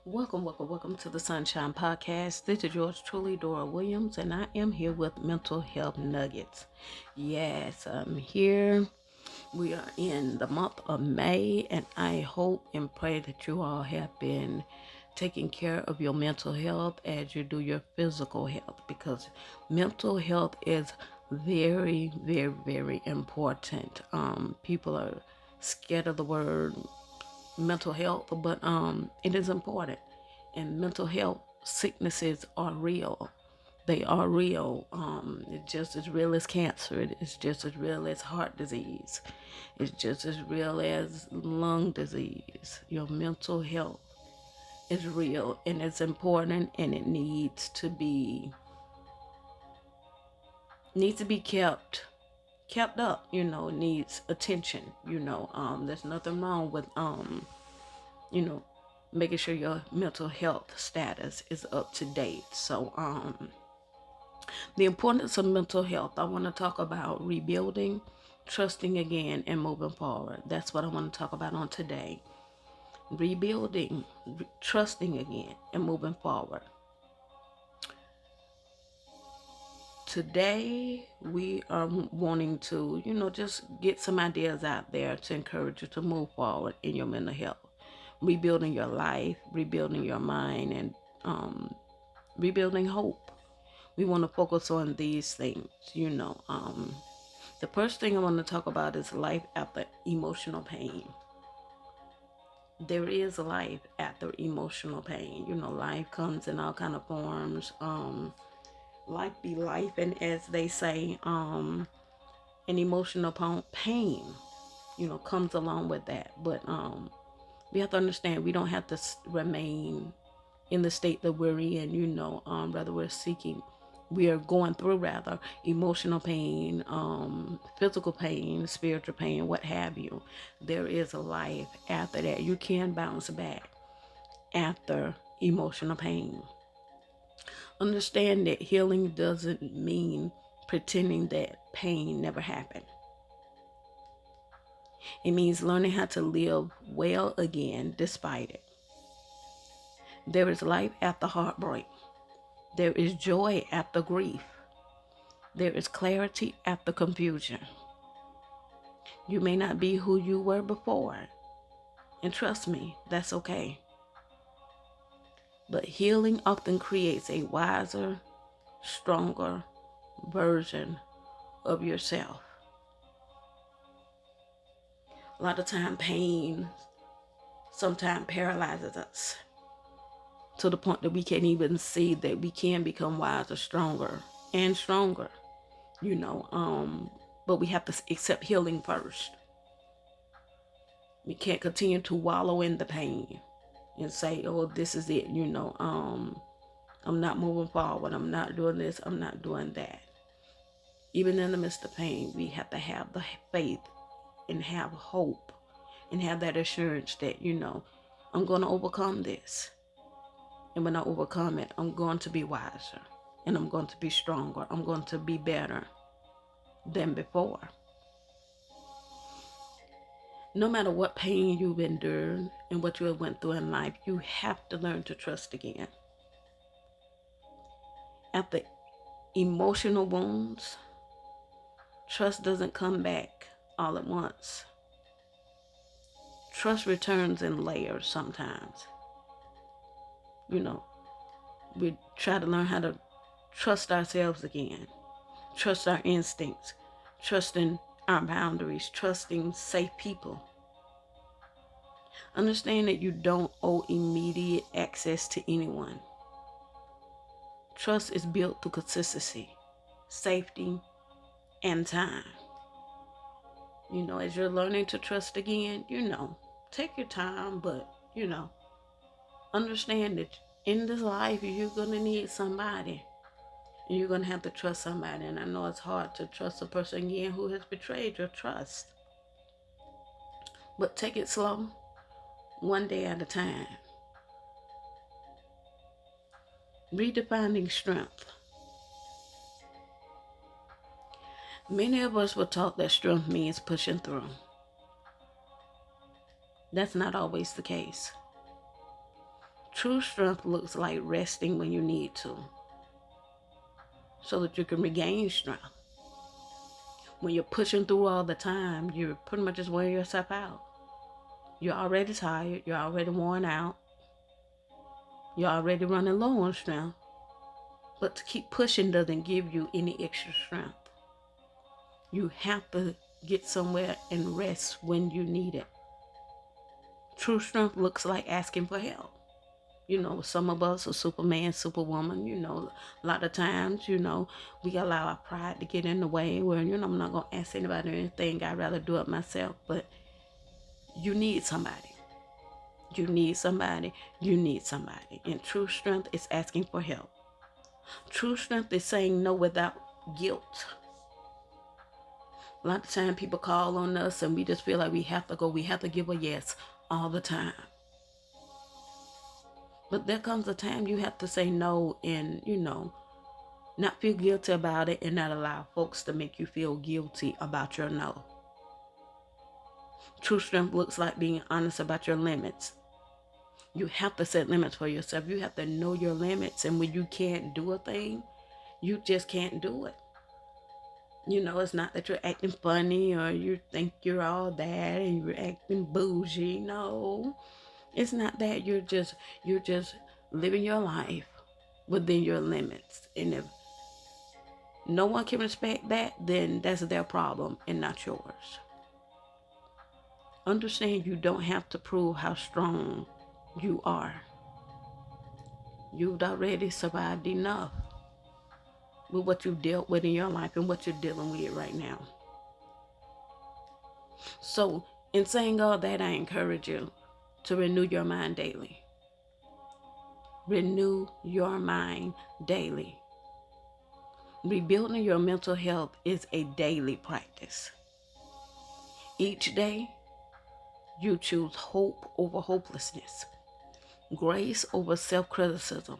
Welcome to the Sunshine Podcast. This is yours truly, Dora Williams, and I am here with Mental Health Nuggets. Yes, I'm here. We are in the month of May, and I hope and pray that you all have been taking care of your mental health as you do your physical health, because mental health is very important. People are scared of the word mental health, but it is important. And mental health sicknesses are real. They are real. It's just as real as cancer. It's just as real as heart disease. It's just as real as lung disease. Your mental health is real, and it's important, and it needs to be kept up. Needs attention. There's nothing wrong with you know, making sure your mental health status is up to date. So, the importance of mental health, I want to talk about rebuilding, trusting again, and moving forward. That's what I want to talk about on today. Rebuilding, trusting again, and moving forward. Today, we are wanting to, just get some ideas out there to encourage you to move forward in your mental health. Rebuilding your life, rebuilding your mind, and rebuilding hope. We want to focus on these things. The first thing I want to talk about is life after emotional pain. There is life after emotional pain. Life comes in all kind of forms. Life be life, and as they say, an emotional pain, comes along with that. But we have to understand we don't have to remain in the state that we're in, rather we are going through rather emotional pain, physical pain, spiritual pain, what have you. There is a life after that. You can bounce back after emotional pain. Understand that healing doesn't mean pretending that pain never happened. It means learning how to live well again despite it. There is life after heartbreak. There is joy after grief. There is clarity after confusion. You may not be who you were before, and trust me, that's okay. But healing often creates a wiser, stronger version of yourself. A lot of time, pain sometimes paralyzes us to the point that we can't even see that we can become wiser, stronger, and stronger. But we have to accept healing first. We can't continue to wallow in the pain and say, oh, this is it. I'm not moving forward. I'm not doing this. I'm not doing that. Even in the midst of pain, we have to have the faith and have hope and have that assurance that, I'm going to overcome this. And when I overcome it, I'm going to be wiser, and I'm going to be stronger. I'm going to be better than before. No matter what pain you've endured and what you have went through in life, you have to learn to trust again. After emotional wounds, trust doesn't come back all at once. Trust returns in layers sometimes. We try to learn how to trust ourselves again, trust our instincts, trusting our boundaries, trusting safe people. Understand that you don't owe immediate access to anyone. Trust is built through consistency, safety, and time. As you're learning to trust again, take your time, but, understand that in this life, you're going to need somebody. And you're going to have to trust somebody. And I know it's hard to trust a person again who has betrayed your trust. But take it slow, one day at a time. Redefining strength. Many of us were taught that strength means pushing through. That's not always the case. True strength looks like resting when you need to so that you can regain strength. When you're pushing through all the time, you're pretty much just wearing yourself out. You're already tired. You're already worn out. You're already running low on strength. But to keep pushing doesn't give you any extra strength. You have to get somewhere and rest when you need it. True strength looks like asking for help. Some of us are Superman, Superwoman. A lot of times, we allow our pride to get in the way where, I'm not going to ask anybody anything. I'd rather do it myself. But you need somebody. You need somebody. You need somebody. And true strength is asking for help. True strength is saying no without guilt. A lot of time people call on us and we just feel like we have to go. We have to give a yes all the time. But there comes a time you have to say no and, not feel guilty about it and not allow folks to make you feel guilty about your no. True strength looks like being honest about your limits. You have to set limits for yourself. You have to know your limits. And when you can't do a thing, you just can't do it. It's not that you're acting funny or you think you're all that and you're acting bougie. No, it's not that. You're just living your life within your limits. And if no one can respect that, then that's their problem and not yours. Understand you don't have to prove how strong you are. You've already survived enough with what you've dealt with in your life and what you're dealing with right now. So, in saying all that, I encourage you to renew your mind daily. Renew your mind daily. Rebuilding your mental health is a daily practice. Each day, you choose hope over hopelessness, grace over self-criticism,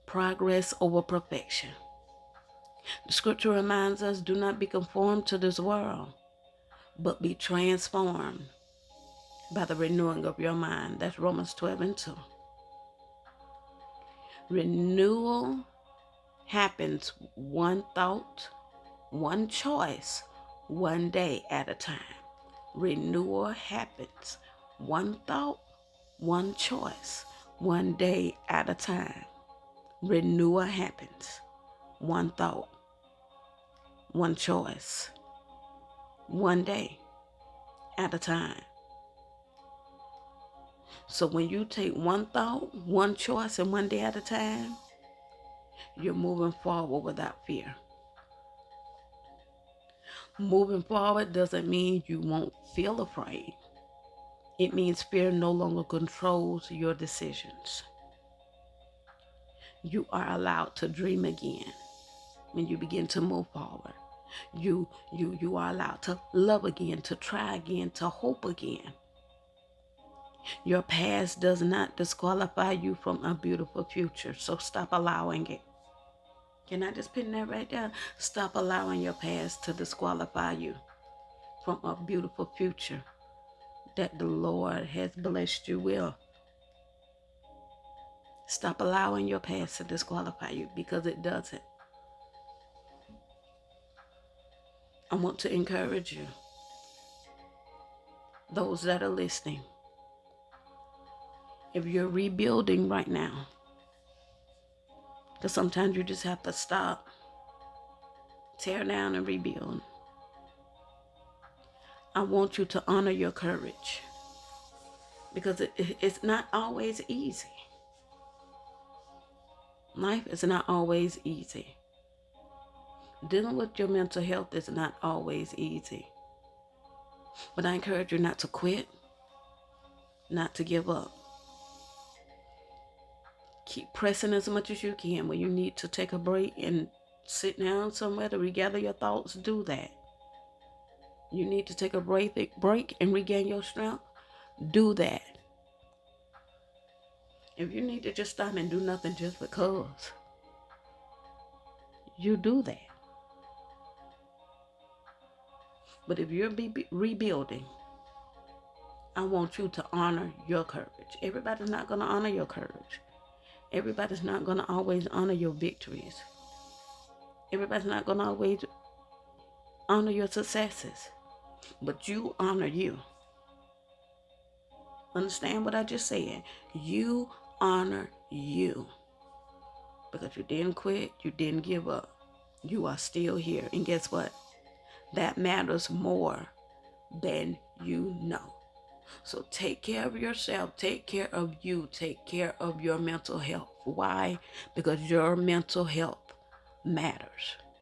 progress over perfection. The scripture reminds us, do not be conformed to this world, but be transformed by the renewing of your mind. That's Romans 12:2. Renewal happens one thought, one choice, one day at a time. Renewal happens one thought, one choice, one day at a time. Renewal happens one thought, one choice, one day at a time. So when you take one thought, one choice, and one day at a time, you're moving forward without fear. Moving forward doesn't mean you won't feel afraid. It means fear no longer controls your decisions. You are allowed to dream again when you begin to move forward. You are allowed to love again, to try again, to hope again. Your past does not disqualify you from a beautiful future, so stop allowing it. Can I just pin that right there? Stop allowing your past to disqualify you from a beautiful future that the Lord has blessed you with. Stop allowing your past to disqualify you, because it doesn't. I want to encourage you, those that are listening, if you're rebuilding right now, because sometimes you just have to stop, tear down and rebuild. I want you to honor your courage, because it's not always easy. Life is not always easy. Dealing with your mental health is not always easy. But I encourage you not to quit, not to give up. Keep pressing as much as you can. When you need to take a break and sit down somewhere to regather your thoughts, do that. You need to take a break and regain your strength, do that. If you need to just stop and do nothing just because, you do that. But if you're rebuilding, I want you to honor your courage. Everybody's not going to honor your courage. Everybody's not going to always honor your victories. Everybody's not going to always honor your successes. But you honor you. Understand what I just said? You honor you. Because you didn't quit. You didn't give up. You are still here. And guess what? That matters more than you know. So take care of yourself. Take care of you. Take care of your mental health. Why? Because your mental health matters.